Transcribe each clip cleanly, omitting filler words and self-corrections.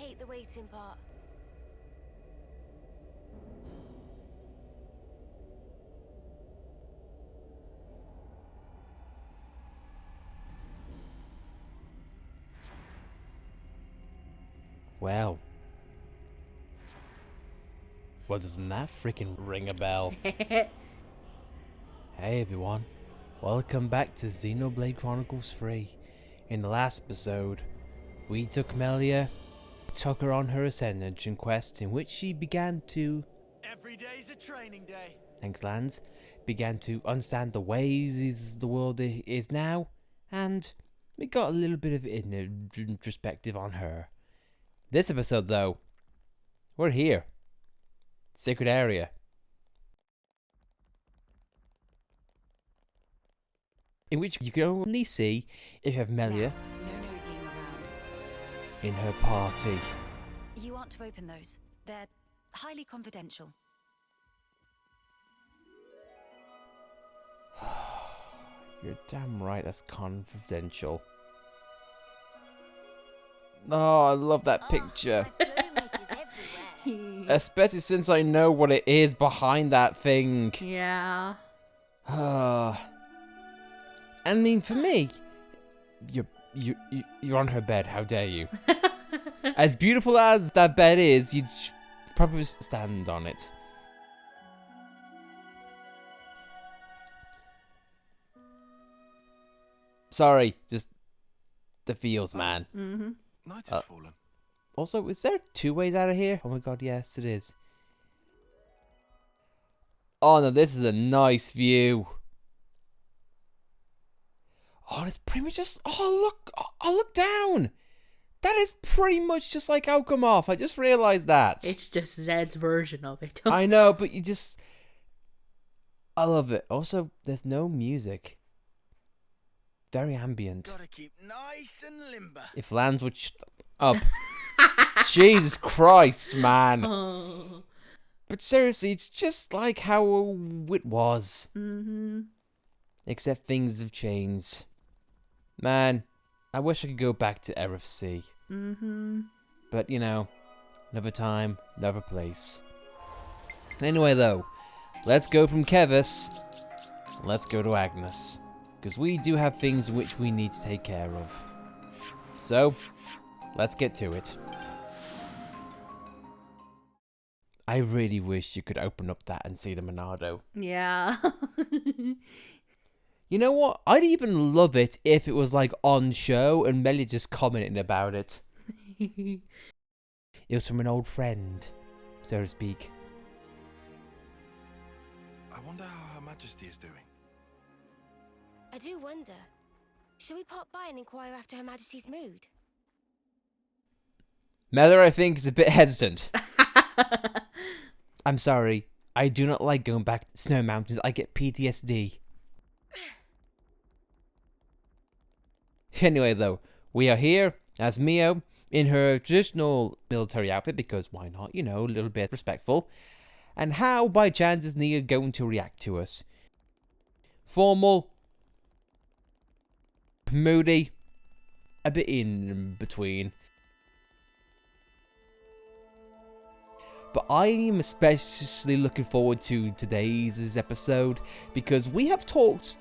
hate the waiting part. Well, doesn't that freaking ring a bell? Hey everyone, welcome back to Xenoblade Chronicles 3. In the last episode, we took Melia, took her on her ascension quest in which she began to... Every day's a training day. Thanks, Lance. Began to understand the ways the world is now, and we got a little bit of introspective on her. This episode, though, we're here. Sacred area. In which you can only see if you have Melia No nosing around. in her party. You aren't to open those. They're highly confidential. You're damn right, that's confidential. Oh, I love that picture. Especially since I know what it is behind that thing. Yeah. I mean, for me, you're on her bed. How dare you? As beautiful as that bed is, you'd probably stand on it. Sorry, just the feels, man. Mm-hmm. Night has fallen. Also, is there 2 ways out of here? Oh my god, yes, it is. Oh no, this is a nice view. Oh, it's pretty much just... Oh, look down. That is pretty much just like Alchemoth. I just realized that. It's just Zed's version of it. I know, but you just... I love it. Also, there's no music. Very ambient. Gotta keep nice and limber. If Lance would shut up. Jesus Christ, man. Oh. But seriously, it's just like how it was. Mm-hmm. Except things have changed. Man, I wish I could go back to RFC. Mm-hmm. But, you know, another time, another place. Anyway, though, let's go from Kevis. Let's go to Agnes. Because we do have things which we need to take care of. So, let's get to it. I really wish you could open up that and see the Monado. Yeah. You know what? I'd even love it if it was like on show and Melia just commenting about it. It was from an old friend, so to speak. I wonder how Her Majesty is doing. I do wonder. Shall we pop by and inquire after Her Majesty's mood? Melia, I think, is a bit hesitant. I'm sorry. I do not like going back to snow mountains. I get PTSD. Anyway, though, we are here as Mio in her traditional military outfit, because why not? You know, a little bit respectful. And how, by chance, is Nia going to react to us? Formal, moody, a bit in between. But I am especially looking forward to today's episode, because we have talked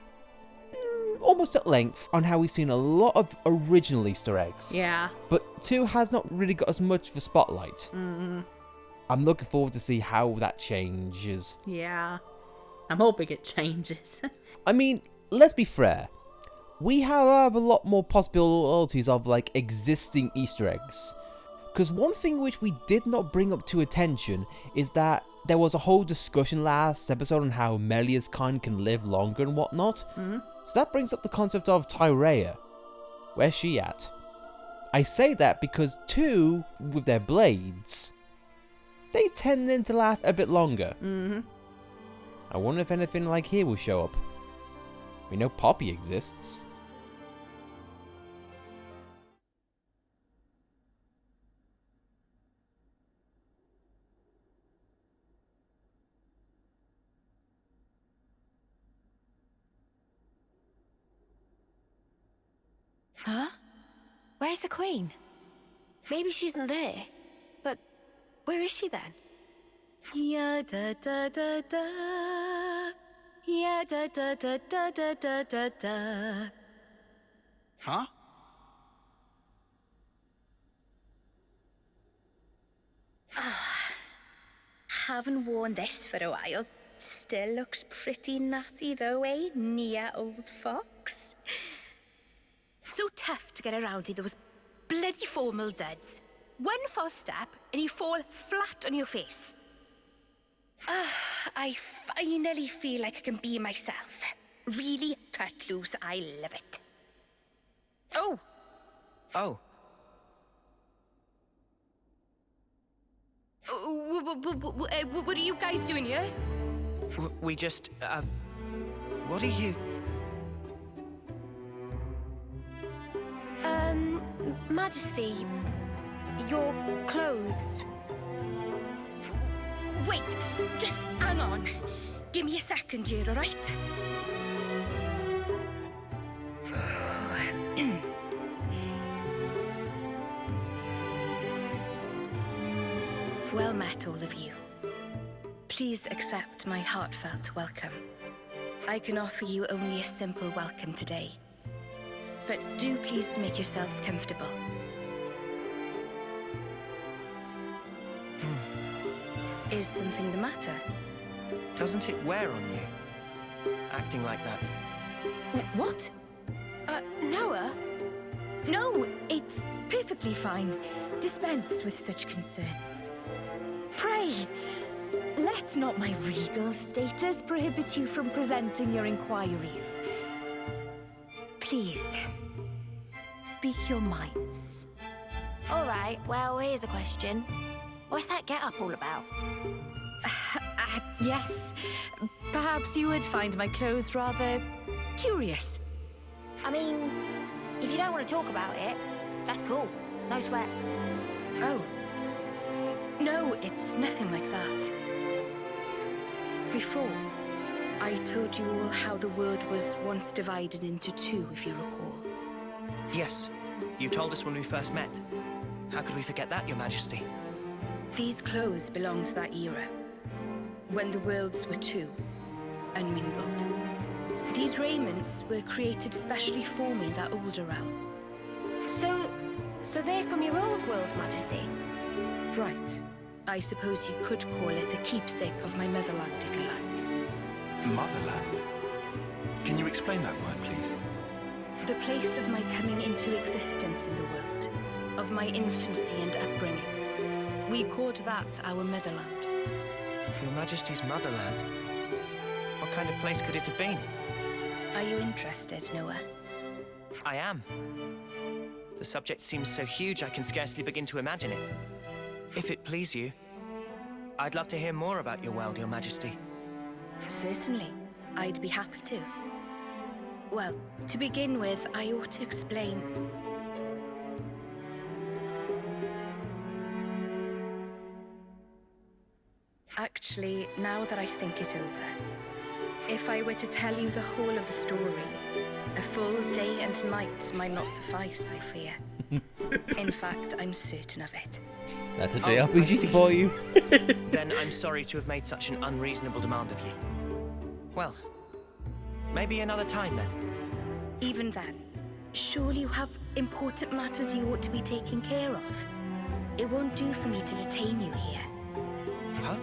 almost at length on how we've seen a lot of original Easter eggs. Yeah. But 2 has not really got as much of a spotlight. Mm-hmm. I'm looking forward to see how that changes. Yeah. I'm hoping it changes. I mean, let's be fair. We have a lot more possibilities of, like, existing Easter eggs. Because one thing which we did not bring up to attention is that there was a whole discussion last episode on how Melia's kind can live longer and whatnot. Mm-hmm. So that brings up the concept of Tyrea. Where's she at? I say that because 2, with their blades, they tend to last a bit longer. Mm-hmm. I wonder if anything like here will show up. We know Poppy exists. Huh? Where's the Queen? Maybe she isn't there. But where is she then? Ya da da da da. Ya da da da da da da da da. Huh? Haven't worn this for a while. Still looks pretty natty though, eh, Nia, old fox? So tough to get around in those bloody formal duds. One false step and you fall flat on your face. I finally feel like I can be myself. Really cut loose, I love it. Oh! Oh, What are you guys doing here? we just, what are you? Majesty, your clothes. Wait, just hang on. Give me a second here, all right? Well met, all of you. Please accept my heartfelt welcome. I can offer you only a simple welcome today. But do please make yourselves comfortable. Is something the matter? Doesn't it wear on you? Acting like that. What? Noah? No, it's perfectly fine. Dispense with such concerns. Pray, let not my regal status prohibit you from presenting your inquiries. Please, speak your minds. All right, well, here's a question. What's that get-up all about? Yes, perhaps you would find my clothes rather curious. I mean, if you don't want to talk about it, that's cool. No sweat. Oh. No, it's nothing like that. Before, I told you all how the world was once divided into two, if you recall. Yes, you told us when we first met. How could we forget that, Your Majesty? These clothes belong to that era, when the worlds were two, unmingled. These raiments were created specially for me in that older realm. So they're from your old world, Majesty? Right. I suppose you could call it a keepsake of my motherland, if you like. Motherland? Can you explain that word, please? The place of my coming into existence in the world, of my infancy and upbringing. We called that our motherland. Your Majesty's motherland? What kind of place could it have been? Are you interested, Noah? I am. The subject seems so huge I can scarcely begin to imagine it. If it please you, I'd love to hear more about your world, Your Majesty. Certainly. I'd be happy to. Well, to begin with, I ought to explain. Actually, now that I think it over, if I were to tell you the whole of the story, a full day and night might not suffice, I fear. In fact, I'm certain of it. That's a Oh, I JRPG see. for you. Then I'm sorry to have made such an unreasonable demand of you. Well, maybe another time then. Even then, surely you have important matters you ought to be taking care of. It won't do for me to detain you here. Huh?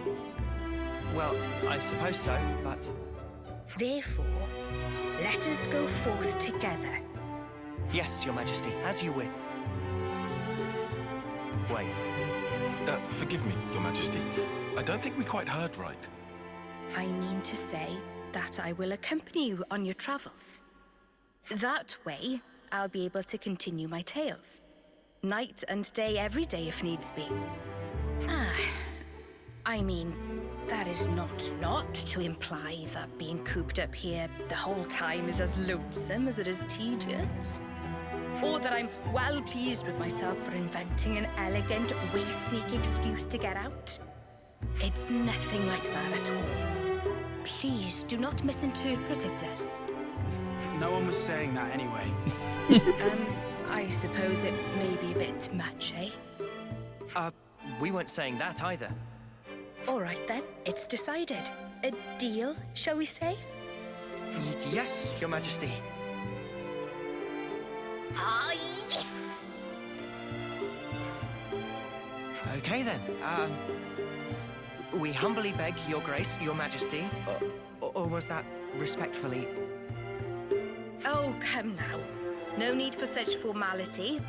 Well, I suppose so, but... Therefore, let us go forth together. Yes, Your Majesty, as you will. Wait, Forgive me, Your Majesty. I don't think we quite heard right. I mean to say that I will accompany you on your travels. That way, I'll be able to continue my tales. Night and day, every day if needs be. I mean, that is not to imply that being cooped up here the whole time is as lonesome as it is tedious. Or that I'm well pleased with myself for inventing an elegant, way-sneak excuse to get out. It's nothing like that at all. Please do not misinterpret it this. No one was saying that anyway. I suppose it may be a bit much, eh? We weren't saying that either. All right then, it's decided. A deal, shall we say? Yes, Your Majesty. Ah, yes! Okay then. We humbly beg Your Grace, Your Majesty, or was that respectfully? Oh, come now. No need for such formality.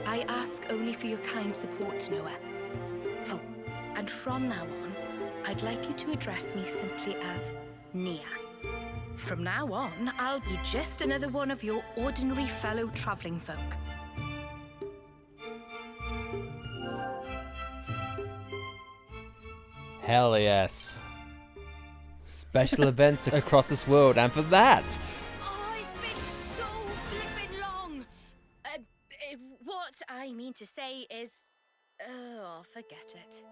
I ask only for your kind support, Noah. Oh, and from now on, I'd like you to address me simply as Nia. From now on, I'll be just another one of your ordinary fellow traveling folk. Hell yes. Special events across this world, and for that, Oh, it's been so flippin' long. What I mean to say is... Oh, forget it.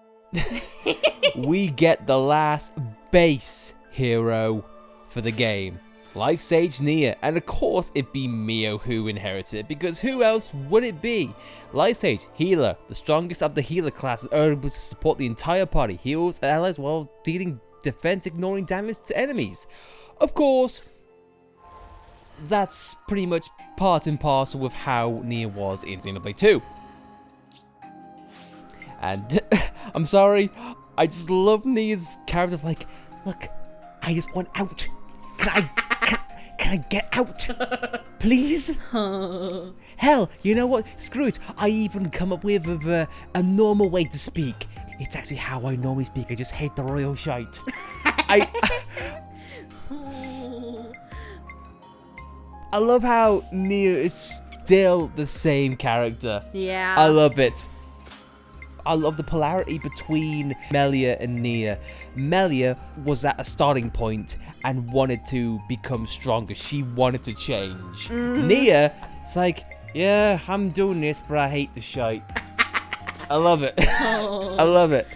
we get the last base hero for the game. Like Sage Nia, and of course it'd be Mio who inherited it, because who else would it be? Light Sage, healer, the strongest of the healer classes, are able to support the entire party, heals allies while dealing defense ignoring damage to enemies. Of course, that's pretty much part and parcel with how Nia was in Xenoblade 2. And I'm sorry, I just love Nia's character of like, look, I just want out. Can I get out? Please? Hell, you know what? Screw it. I even come up with a normal way to speak. It's actually how I normally speak. I just hate the royal shite. I love how Nia is still the same character. Yeah. I love it. I love the polarity between Melia and Nia. Melia was at a starting point and wanted to become stronger. She wanted to change. Nia, it's like, yeah, I'm doing this, but I hate the shite. I love it. I love it.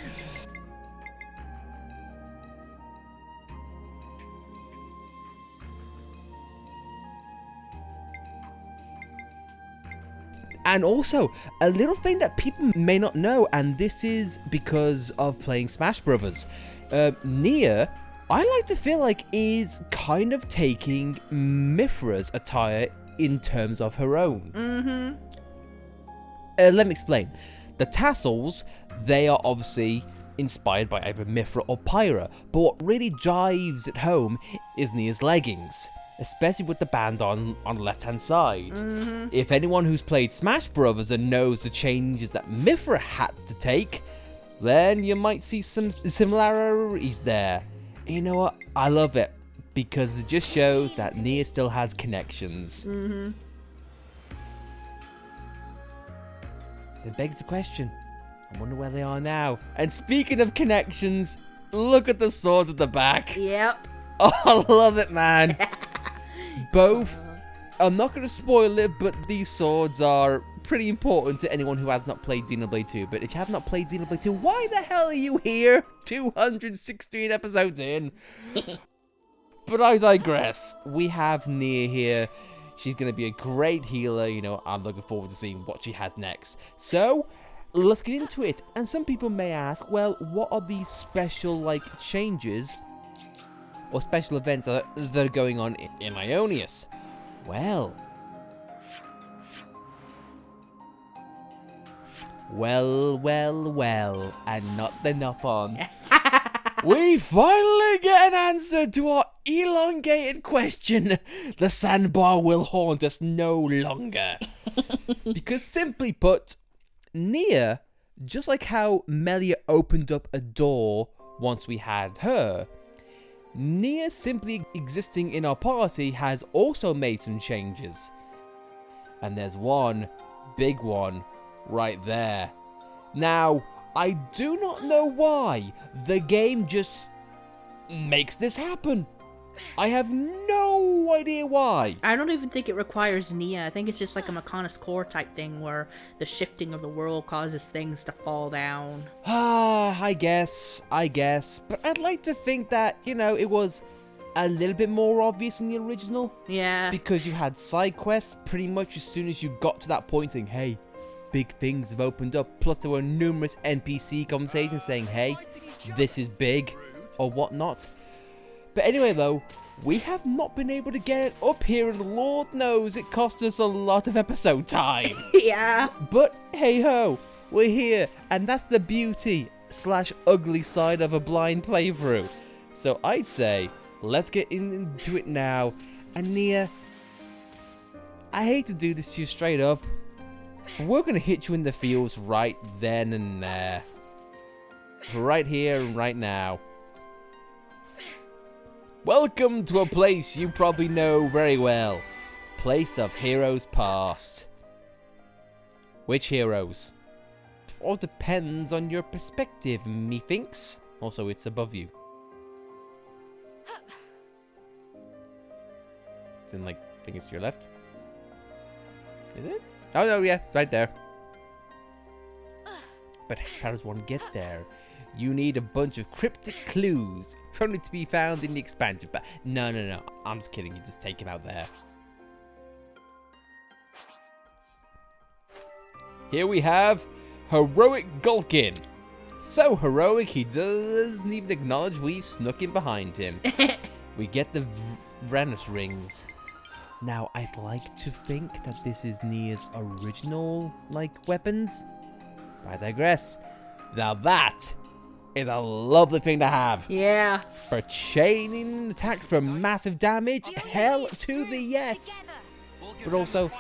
And also, a little thing that people may not know, and this is because of playing Smash Brothers. Nia, I like to feel like, is kind of taking Mithra's attire in terms of her own. Let me explain. The tassels, they are obviously inspired by either Mithra or Pyra, but what really drives it home is Nia's leggings. Especially with the band on the left-hand side. If anyone who's played Smash Brothers and knows the changes that Mithra had to take, then you might see some similarities there. You know what? I love it, because it just shows that Nia still has connections. It begs the question, I wonder where they are now. And speaking of connections, look at the swords at the back. Yep. Oh, I love it, man. Both, I'm not going to spoil it, but these swords are pretty important to anyone who has not played Xenoblade 2. But if you have not played Xenoblade 2, why the hell are you here 216 episodes in? But I digress. We have Nia here. She's going to be a great healer. You know, I'm looking forward to seeing what she has next. So, let's get into it. And some people may ask, well, what are these special, like, changes or special events that are going on in Aionios? Well, and not enough on. We finally get an answer to our elongated question. The sandbar will haunt us no longer. Because simply put, Nia, just like how Melia opened up a door once we had her, Nia simply existing in our party has also made some changes. And there's one big one right there. Now, I do not know why the game just makes this happen. I have no idea why. I don't even think it requires Nia. I think it's just like a Mechanis core type thing where the shifting of the world causes things to fall down. I guess. But I'd like to think that, you know, it was a little bit more obvious in the original. Yeah. Because you had side quests pretty much as soon as you got to that point saying, hey, big things have opened up. Plus, there were numerous NPC conversations saying, hey, this is big, or whatnot. But anyway, though, we have not been able to get it up here, and Lord knows it cost us a lot of episode time. Yeah. But hey-ho, we're here, and that's the beauty / ugly side of a blind playthrough. So I'd say, let's get into it now. And Nia, I hate to do this to you straight up, but we're going to hit you in the feels right then and there. Right here and right now. Welcome to a place you probably know very well. Place of heroes past. Which heroes? All depends on your perspective, methinks. Also, it's above you. It's in, like, I think it's to your left. Is it? Oh, no, yeah, right there. But how does one get there? You need a bunch of cryptic clues, only to be found in the expansion pack. No. I'm just kidding. You just take him out there. Here we have Heroic Gulkin. So heroic, he doesn't even acknowledge we snuck in behind him. We get the Vranus rings. Now, I'd like to think that this is Nia's original, weapons. But I digress. Now that is a lovely thing to have. Yeah. For chaining attacks for massive damage, hell to the yes. But also,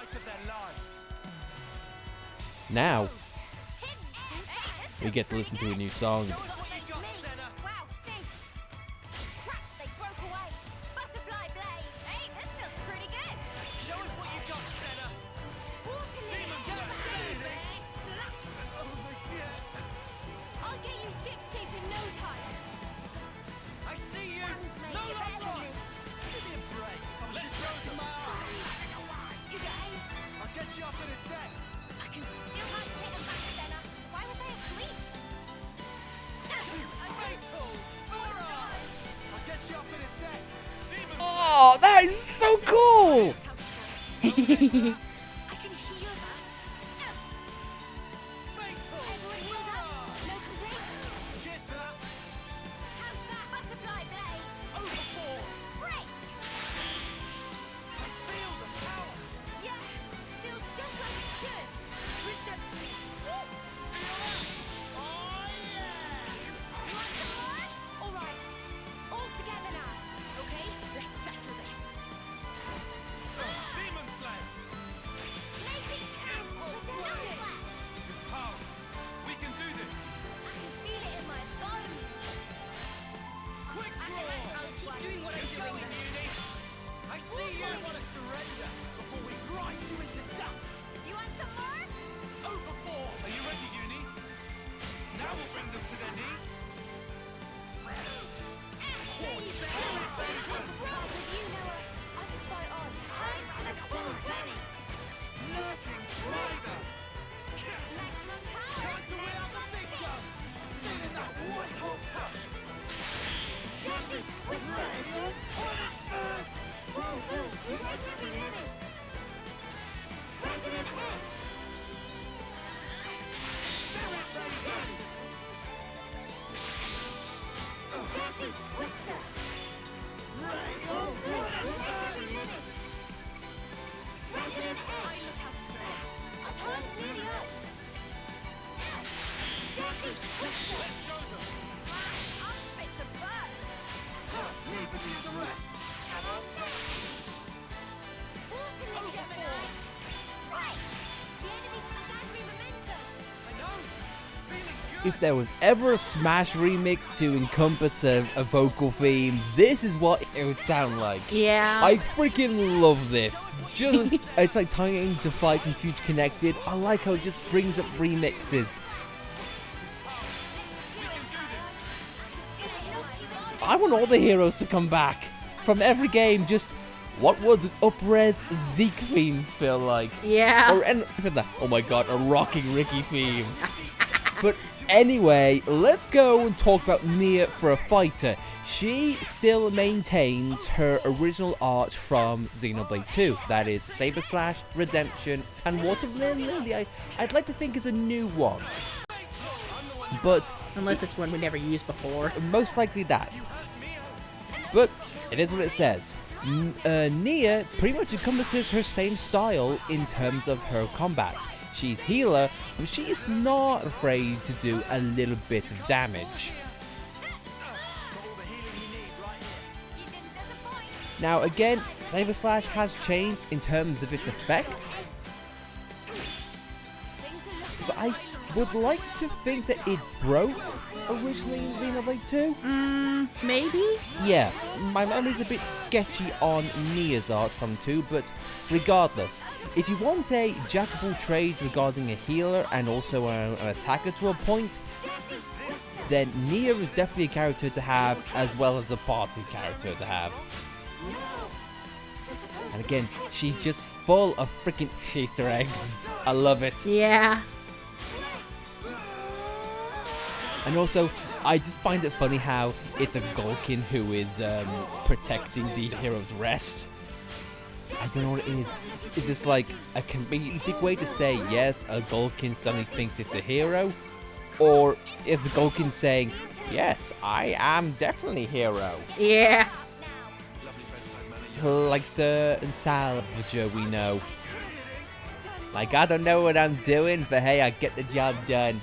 now, we get to listen to a new song. Oh, that is so cool! If there was ever a Smash remix to encompass a vocal theme, this is what it would sound like. Yeah. I freaking love this. Just, it's like tying it into Fight from Future Connected. I like how it just brings up remixes. I want all the heroes to come back from every game. Just what would up-res Zeke theme feel like? Yeah. Or and oh my god, a rocking Ricky theme. But Anyway, let's go and talk about Nia for a fighter. She still maintains her original art from Xenoblade 2. That is Saber Slash, Redemption, and Water Lily. I'd like to think is a new one. But Unless it's one we never used before. most likely that. But it is what it says. Nia pretty much encompasses her same style in terms of her combat. She's healer, but she is not afraid to do a little bit of damage. Now again, Saber Slash has changed in terms of its effect. So I would like to think that it broke originally in Xenoblade 2. Maybe? Yeah, my memory's a bit sketchy on Nia's art from 2, but regardless, if you want a jack of all trades regarding a healer and also an attacker to a point, then Nia is definitely a character to have as well as a party character to have. And again, she's just full of freaking Easter eggs. I love it. Yeah. And also, I just find it funny how it's a Gulkin who is protecting the hero's rest. I don't know what it is. Is this like a comedic way to say, yes, a Gulkin suddenly thinks it's a hero? Or is the Gulkin saying, yes, I am definitely hero? Yeah. Like Sir and Salvager, we know. Like, I don't know what I'm doing, but hey, I get the job done.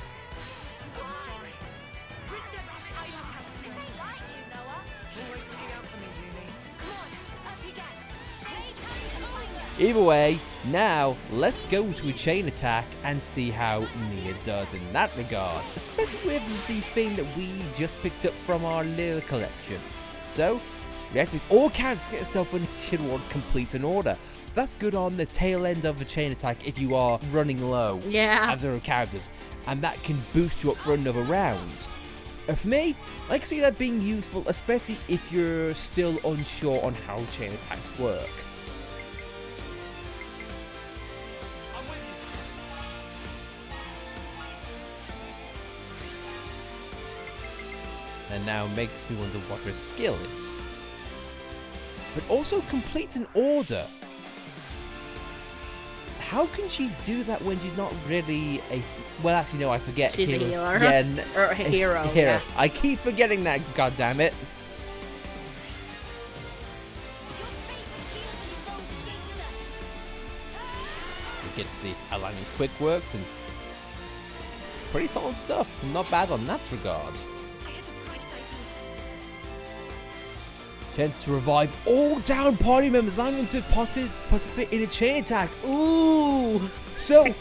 Either way, now let's go to a chain attack and see how Nia does in that regard, especially with the thing that we just picked up from our little collection. So, react means all characters get yourself an initiation ward complete an order. That's good on the tail end of a chain attack if you are running low as there are characters, and that can boost you up for another round. For me, I can see that being useful, especially if you're still unsure on how chain attacks work. And now makes me wonder what her skill is. But also completes an order. How can she do that when she's not really a... Well, actually, no, I forget. She's heroes. a healer. Yeah, Or a hero. Yeah. I keep forgetting that, goddammit. We get to see how lightning quick works and pretty solid stuff. Not bad on that regard. Chance to revive all down party members, allowing them to participate in a chain attack. Ooh! So,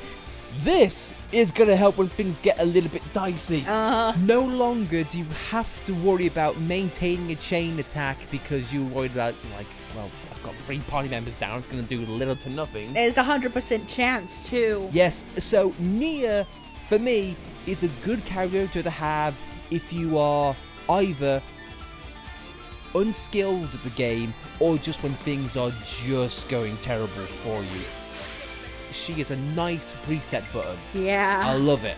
this is going to help when things get a little bit dicey. No longer do you have to worry about maintaining a chain attack because you're worried about, like, well, I've got 3 party members down, it's going to do little to nothing. There's a 100% chance, too. Yes, so Nia, for me, is a good character to have if you are either unskilled at the game or just when things are just going terrible for you. She is a nice reset button. Yeah. I love it.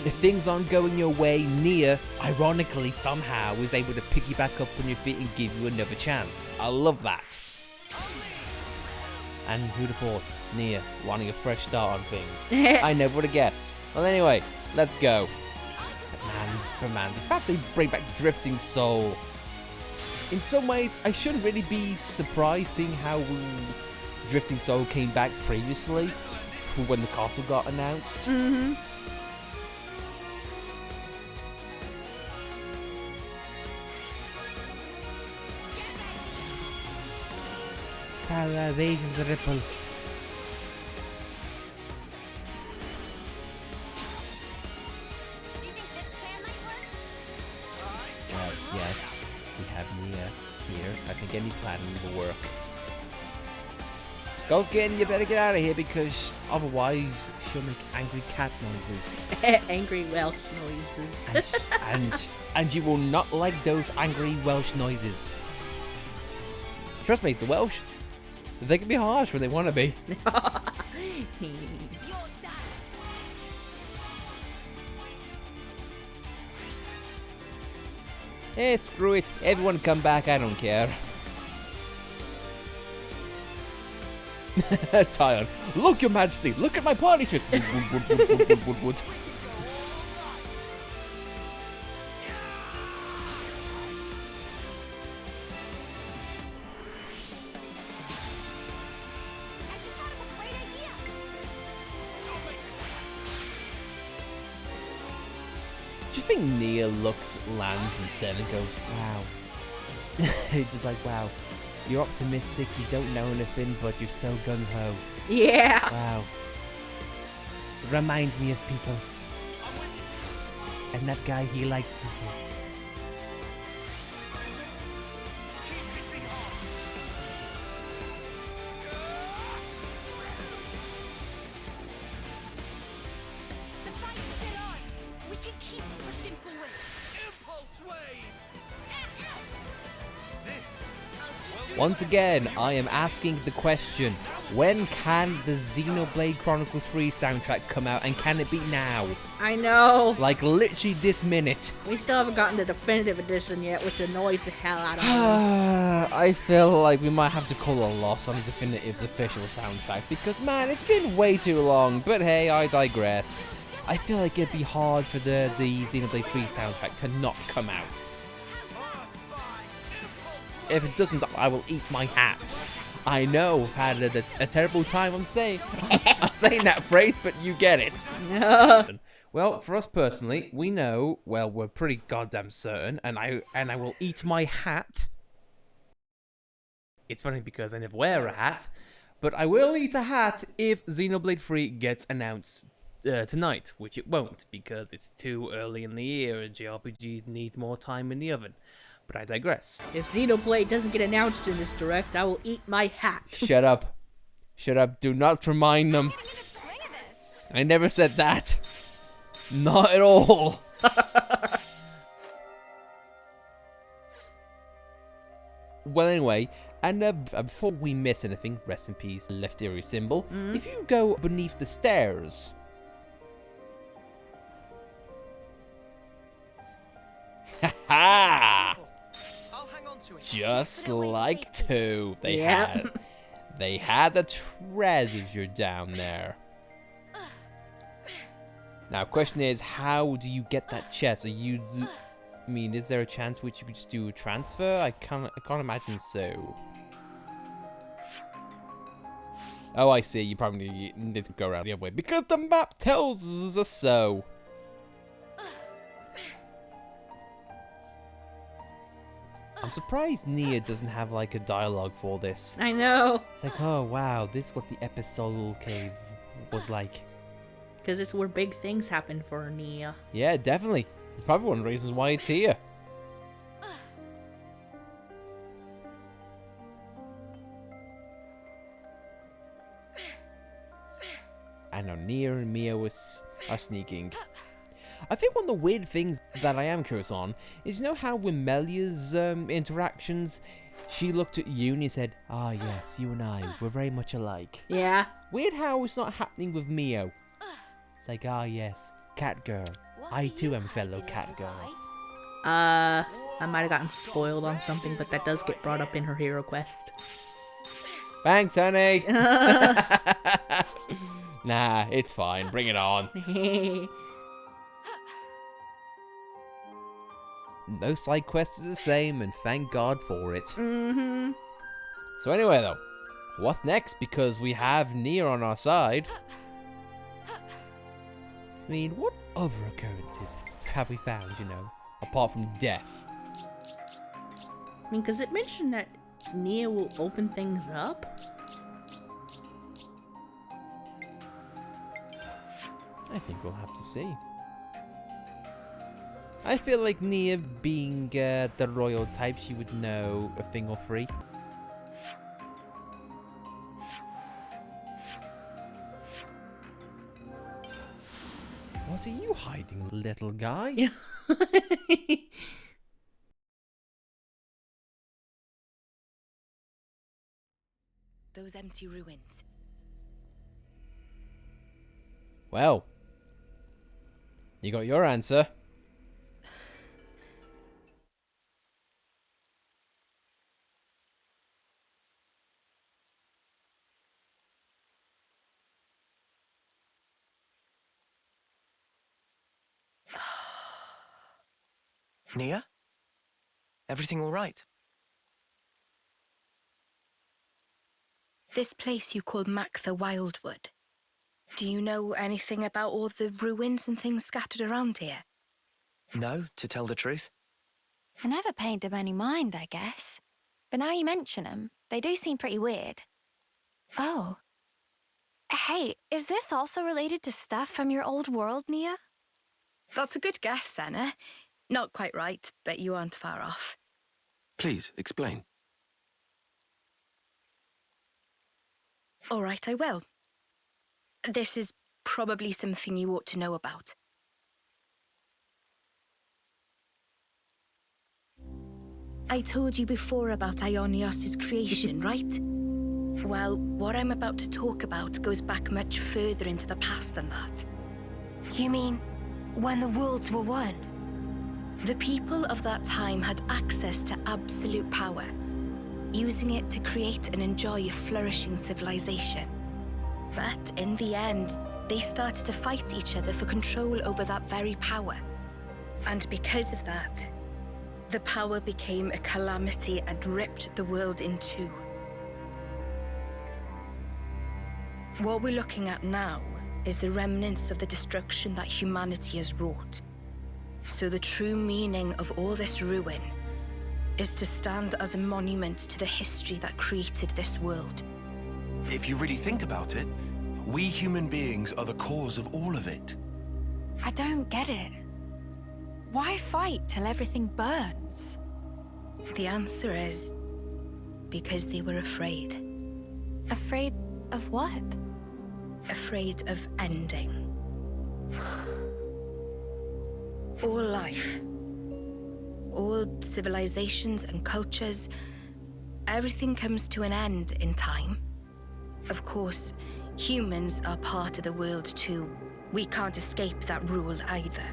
If things aren't going your way, Nia, ironically somehow, is able to pick you back up on your feet and give you another chance. I love that. And who'd have thought? Nia wanting a fresh start on things. I never would have guessed. Well, anyway, let's go. But man, the fact they bring back Drifting Soul. In some ways, I shouldn't really be surprised seeing how Drifting Soul came back previously when the castle got announced. Mm-hmm. Salvation's ripple. Yes, we have Nia here. I think any plan will work. Gulkin, you better get out of here because otherwise she'll make angry cat noises. Angry Welsh noises. and you will not like those angry Welsh noises. Trust me, the Welsh, they can be harsh when they want to be. Eh, screw it. Everyone come back, I don't care. Tired. Look, your majesty, look at my party trick. Wood. Do you think Nia looks, lands, and Sen and goes, wow. Just like, wow. You're optimistic, you don't know anything, but you're so gung-ho. Yeah. Wow. Reminds me of people. And that guy, he liked people. The fight's still on. We can keep pushing forward. Once again, I am asking the question, when can the Xenoblade Chronicles 3 soundtrack come out, and can it be now? I know. Like, literally this minute. We still haven't gotten the definitive edition yet, which annoys the hell out of me. I feel like we might have to call a loss on Definitive's official soundtrack, because, man, it's been way too long, but hey, I digress. I feel like it'd be hard for the Xenoblade 3 soundtrack to not come out. If it doesn't, I will eat my hat. I know I've had a terrible time. I'm saying that phrase, but you get it. Well, for us personally, we know. Well, we're pretty goddamn certain, and I will eat my hat. It's funny because I never wear a hat, but I will eat a hat if Xenoblade 3 gets announced tonight, which it won't because it's too early in the year and JRPGs need more time in the oven. But I digress. If Xenoblade doesn't get announced in this direct, I will eat my hat. Shut up. Shut up. Do not remind them. I never said that. Not at all. Well, anyway, and before we miss anything, rest in peace, left ear symbol. If you go beneath the stairs... Ha-ha! Just like two. They had the treasure down there. Now, question is, how do you get that chest? I mean, is there a chance which you could just do a transfer? I can't imagine so. Oh, I see. You probably need to go around the other way because the map tells us so. I'm surprised Nia doesn't have like a dialogue for this. I know. It's like, oh wow, this is what the episodal cave was like. Because it's where big things happen for Nia. Yeah, definitely. It's probably one of the reasons why it's here. I know Nia and Mia are sneaking. I think one of the weird things that I am curious on is, you know how with Melia's interactions, she looked at you and said, ah yes, you and I, we're very much alike. Yeah. Weird how it's not happening with Mio. It's like, ah yes, cat girl. I too am fellow cat girl. I might have gotten spoiled on something, but that does get brought up in her hero quest. Thanks, honey. Nah, it's fine. Bring it on. No side quests are the same, and thank God for it. Mm-hmm. So anyway, though, what's next? Because we have Nia on our side. I mean, what other occurrences have we found, you know, apart from death? I mean, because it mentioned that Nia will open things up. I think we'll have to see. I feel like Nia, being the royal type, she would know a thing or three. What are you hiding, little guy? Those empty ruins. Well, you got your answer. Nia? Everything all right? This place you call Maktha Wildwood. Do you know anything about all the ruins and things scattered around here? No, to tell the truth. I never paid them any mind, I guess. But now you mention them, they do seem pretty weird. Oh. Hey, is this also related to stuff from your old world, Nia? That's a good guess, Senna. Not quite right, but you aren't far off. Please, explain. All right, I will. This is probably something you ought to know about. I told you before about Aionios' creation, right? Well, what I'm about to talk about goes back much further into the past than that. You mean when the worlds were one? The people of that time had access to absolute power, using it to create and enjoy a flourishing civilization. But in the end, they started to fight each other for control over that very power. And because of that, the power became a calamity and ripped the world in two. What we're looking at now is the remnants of the destruction that humanity has wrought. So the true meaning of all this ruin is to stand as a monument to the history that created this world. If you really think about it, we human beings are the cause of all of it. I don't get it. Why fight till everything burns? The answer is because they were afraid. Afraid of what? Afraid of ending. All life, all civilizations and cultures, everything comes to an end in time. Of course, humans are part of the world too. We can't escape that rule either.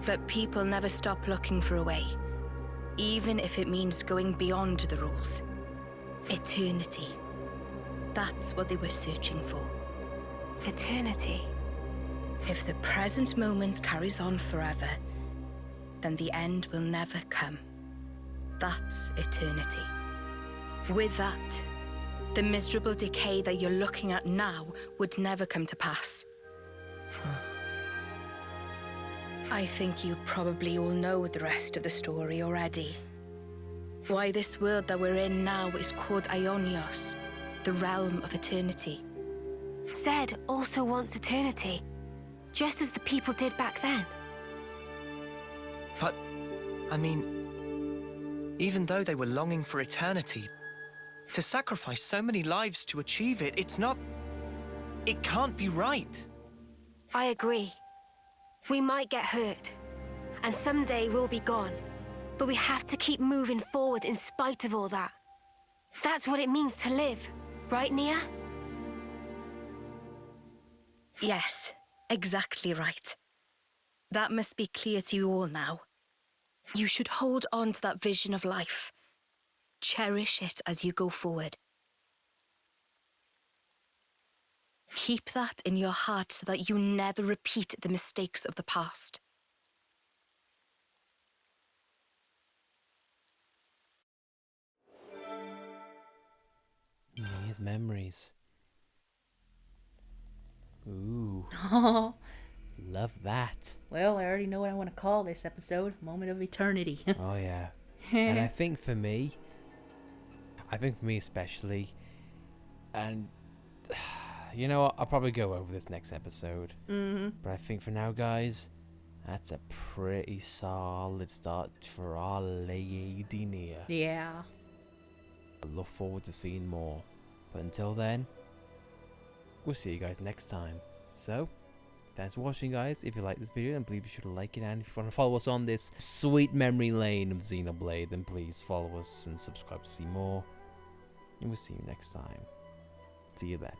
But people never stop looking for a way, even if it means going beyond the rules. Eternity. That's what they were searching for. Eternity. If the present moment carries on forever, then the end will never come. That's eternity. With that, the miserable decay that you're looking at now would never come to pass. I think you probably all know the rest of the story already. Why this world that we're in now is called Aionios, the realm of eternity. Zed also wants eternity, just as the people did back then. But, I mean, even though they were longing for eternity, to sacrifice so many lives to achieve it, it can't be right. I agree. We might get hurt, and someday we'll be gone. But we have to keep moving forward in spite of all that. That's what it means to live, right, Nia? Yes, exactly right. That must be clear to you all now. You should hold on to that vision of life. Cherish it as you go forward. Keep that in your heart so that you never repeat the mistakes of the past. Nia's memories. Ooh, love that. Well, I already know what I want to call this episode. Moment of Eternity. Oh yeah. And I think for me especially, and you know what, I'll probably go over this next episode. But I think for now, guys, that's a pretty solid start for our Lady Nia. Yeah. I look forward to seeing more. But until then, we'll see you guys next time. So, thanks for watching, guys. If you like this video, then please be sure to like it. And if you want to follow us on this sweet memory lane of Xenoblade, then please follow us and subscribe to see more. And we'll see you next time. See you then.